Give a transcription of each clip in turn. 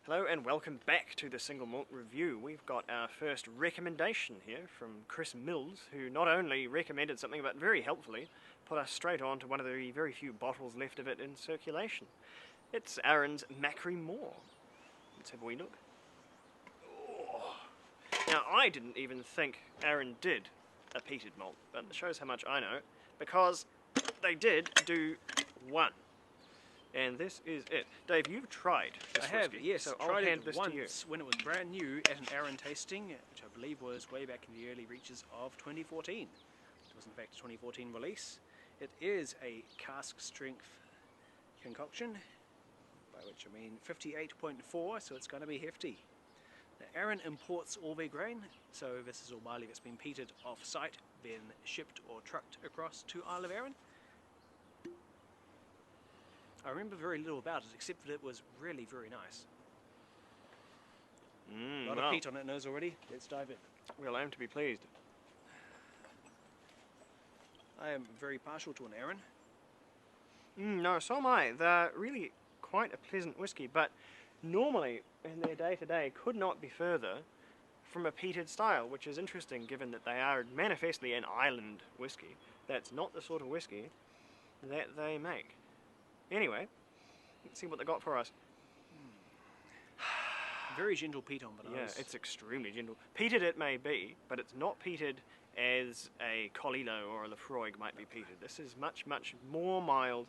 Hello and welcome back to the Single Malt Review. We've got our first recommendation here from Chris Mills, who not only recommended something but very helpfully put us straight on to one of the very few bottles left of it in circulation. It's Arran's Machrie Moor. Let's have a wee look. Oh. Now I didn't even think Arran did a peated malt, but it shows how much I know, because they did do one. And this is it. Dave, you've tried this I have, whiskey, yes. so I I'll tried hand it this once to you. when it was brand new at an Arran tasting, which I believe was way back in the early reaches of 2014. It was in fact a 2014 release. It is a cask strength concoction, by which I mean 58.4, so it's going to be hefty. Now, Arran imports all their grain, so this is all barley that's been peated off-site, then shipped or trucked across to Isle of Arran. I remember very little about it, except that it was really very nice. A lot of peat on it nose already. Let's dive in. We'll aim to be pleased. I am very partial to an Arran. No, so am I. They're really quite a pleasant whiskey, but normally in their day-to-day could not be further from a peated style, which is interesting given that they are manifestly an island whiskey. That's not the sort of whiskey that they make. Anyway, let's see what they got for us. Very gentle peat on the nose. Yeah, it's extremely gentle. Peated it may be, but it's not peated as a Colilo or a Lefroy might be peated. This is much, much more mild.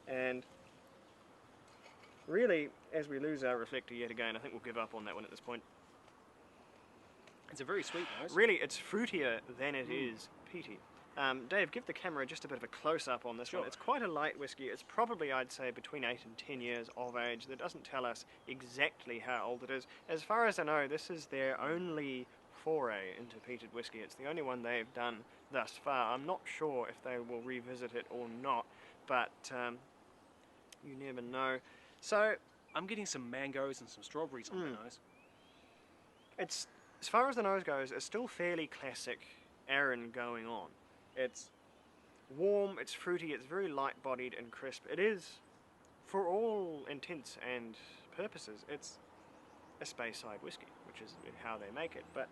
And really, as we lose our reflector yet again, I think we'll give up on that one at this point. It's a very sweet nose. Really, it's fruitier than it is peaty. Dave, give the camera just a bit of a close-up on this one. It's quite a light whiskey. It's probably, I'd say, between 8 and 10 years of age. That doesn't tell us exactly how old it is. As far as I know, this is their only foray into peated whiskey. It's the only one they've done thus far. I'm not sure if they will revisit it or not, but you never know. So I'm getting some mangoes and some strawberries on the nose. It's, as far as the nose goes, it's still fairly classic Arran going on. It's warm, it's fruity, it's very light-bodied and crisp. It is, for all intents and purposes, it's a Speyside whiskey, which is how they make it. But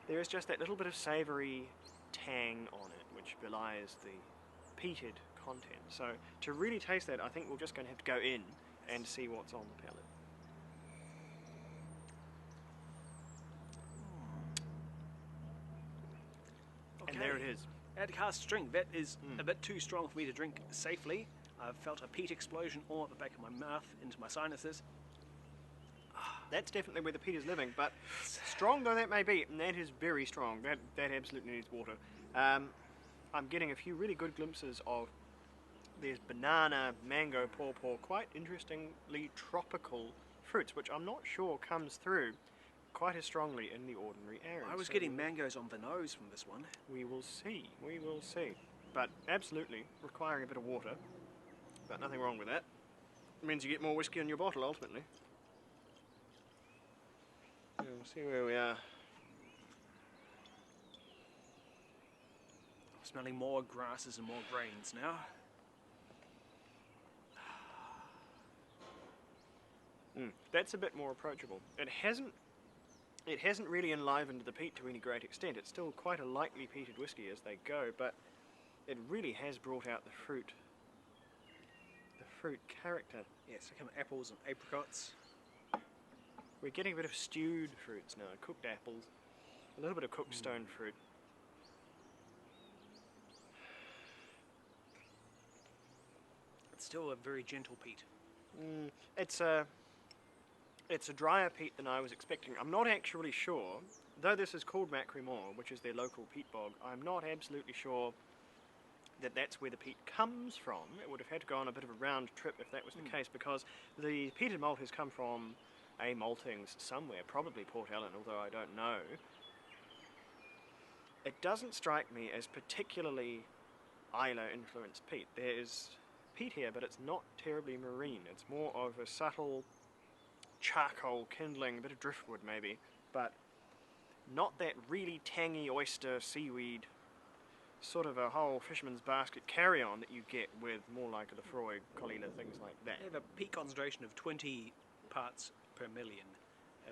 there is just that little bit of savoury tang on it, which belies the peated content. So to really taste that, I think we're just going to have to go in and see what's on the palate. And there it is. At cask strength, that is a bit too strong for me to drink safely. I've felt a peat explosion all at the back of my mouth, into my sinuses. That's definitely where the peat is living, but strong though that may be, and that is very strong. That absolutely needs water. I'm getting a few really good glimpses of there's banana, mango, pawpaw, quite interestingly tropical fruits, which I'm not sure comes through quite as strongly in the ordinary Arran. I was getting mangoes on the nose from this one. We will see, we will see. But absolutely requiring a bit of water, but nothing wrong with that. It means you get more whiskey in your bottle ultimately. We'll see where we are. I'm smelling more grasses and more grains now. That's a bit more approachable. It hasn't really enlivened the peat to any great extent. It's still quite a lightly peated whiskey as they go, but it really has brought out the fruit character. Yes, I come apples and apricots. We're getting a bit of stewed fruits now, cooked apples, a little bit of cooked stone fruit. It's still a very gentle peat. It's a drier peat than I was expecting. I'm not actually sure, though this is called Machrie Moor, which is their local peat bog, I'm not absolutely sure that that's where the peat comes from. It would have had to go on a bit of a round trip if that was the case, because the peated malt has come from a maltings somewhere, probably Port Ellen, although I don't know. It doesn't strike me as particularly Isla-influenced peat. There's peat here, but it's not terribly marine. It's more of a subtle charcoal kindling, a bit of driftwood maybe, but not that really tangy oyster, seaweed, sort of a whole fisherman's basket carry-on that you get with more like a Lefroy, Colina, things like that. They have a peat concentration of 20 parts per million,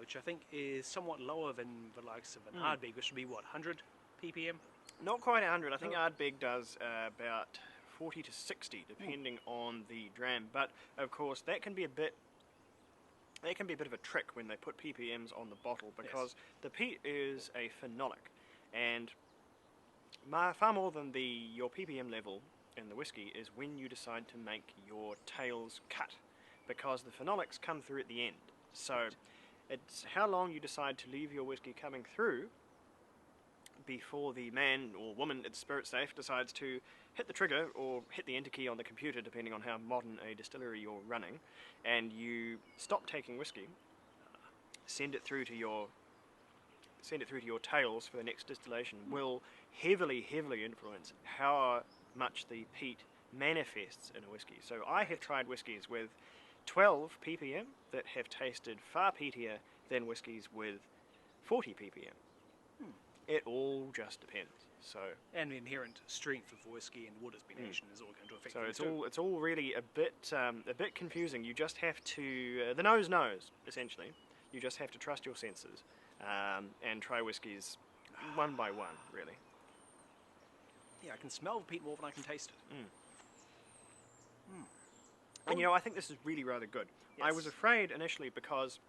which I think is somewhat lower than the likes of an Ardbeg, which would be what, 100 ppm? Not quite 100. I think No. Ardbeg does about 40 to 60, depending on the dram. But of course, that can be a bit of a trick when they put ppms on the bottle, because the peat is a phenolic, and far more than your ppm level in the whiskey is when you decide to make your tails cut, because the phenolics come through at the end. So it's how long you decide to leave your whiskey coming through before the man or woman at Spirit Safe decides to hit the trigger or hit the enter key on the computer, depending on how modern a distillery you're running, and you stop taking whiskey, send it through to your tails for the next distillation, will heavily influence how much the peat manifests in a whiskey. So I have tried whiskies with 12 ppm that have tasted far peatier than whiskies with 40 ppm. It all just depends. So, and the inherent strength of whiskey and wood aspination is all going to affect. So it's all really a bit confusing. You just have to the nose knows, essentially. You just have to trust your senses and try whiskies one by one, really. Yeah, I can smell the peat more than I can taste it. And I think this is really rather good. Yes. I was afraid initially, because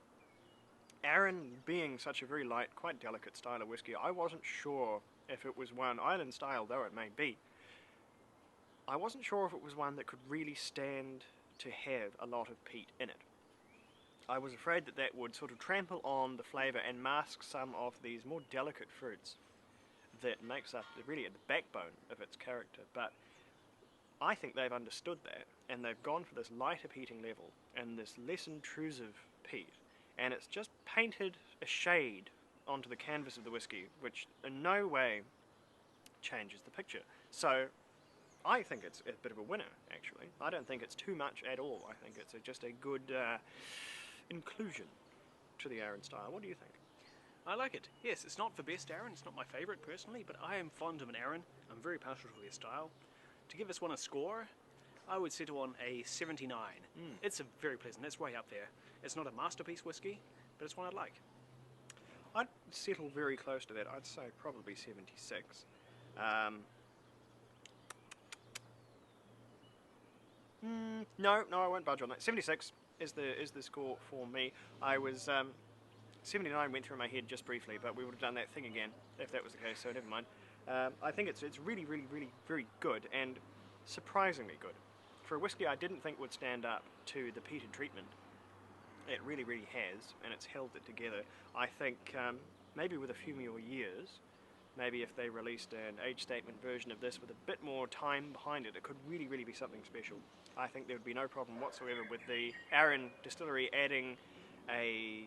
Arran being such a very light, quite delicate style of whiskey, I wasn't sure if it was one, island style though it may be, I wasn't sure if it was one that could really stand to have a lot of peat in it. I was afraid that would sort of trample on the flavour and mask some of these more delicate fruits that makes up really the backbone of its character. But I think they've understood that, and they've gone for this lighter peating level and this less intrusive peat, and it's just painted a shade onto the canvas of the whiskey, which in no way changes the picture. So I think it's a bit of a winner, actually. I don't think it's too much at all. I think it's just a good inclusion to the Arran style. What do you think? I like it. Yes, it's not the best Arran, it's not my favourite personally, but I am fond of an Arran. I'm very partial to their style. To give this one a score, I would settle on a 79. It's very pleasant, it's way up there. It's not a masterpiece whiskey, but it's one I'd like. I'd settle very close to that. I'd say probably 76. No, I won't budge on that. 76 is the score for me. I was 79 went through my head just briefly, but we would have done that thing again if that was the case. So never mind. I think it's really very good, and surprisingly good for a whiskey I didn't think would stand up to the peated treatment. It really has, and it's held it together. I think maybe with a few more years, maybe if they released an age statement version of this with a bit more time behind it, it could really be something special. I think there would be no problem whatsoever with the Arran Distillery adding a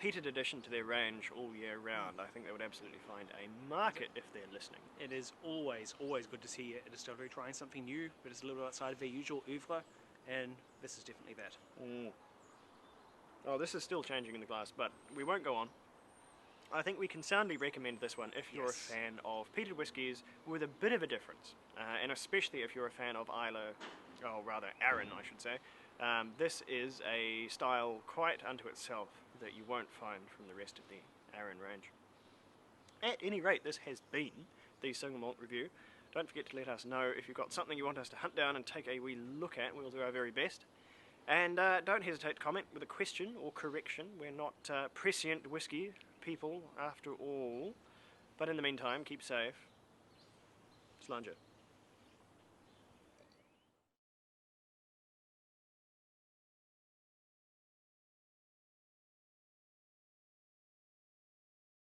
peated addition to their range all year round. I think they would absolutely find a market if they're listening. It is always good to see a distillery trying something new, but it's a little outside of their usual oeuvre, and this is definitely that. Oh, this is still changing in the glass, but we won't go on. I think we can soundly recommend this one if you're a fan of peated whiskies with a bit of a difference, and especially if you're a fan of Arran, I should say. This is a style quite unto itself that you won't find from the rest of the Arran range. At any rate, this has been the Single Malt Review. Don't forget to let us know if you've got something you want us to hunt down and take a wee look at. We'll do our very best. And don't hesitate to comment with a question or correction. We're not prescient whiskey people after all. But in the meantime, keep safe. Slàinte.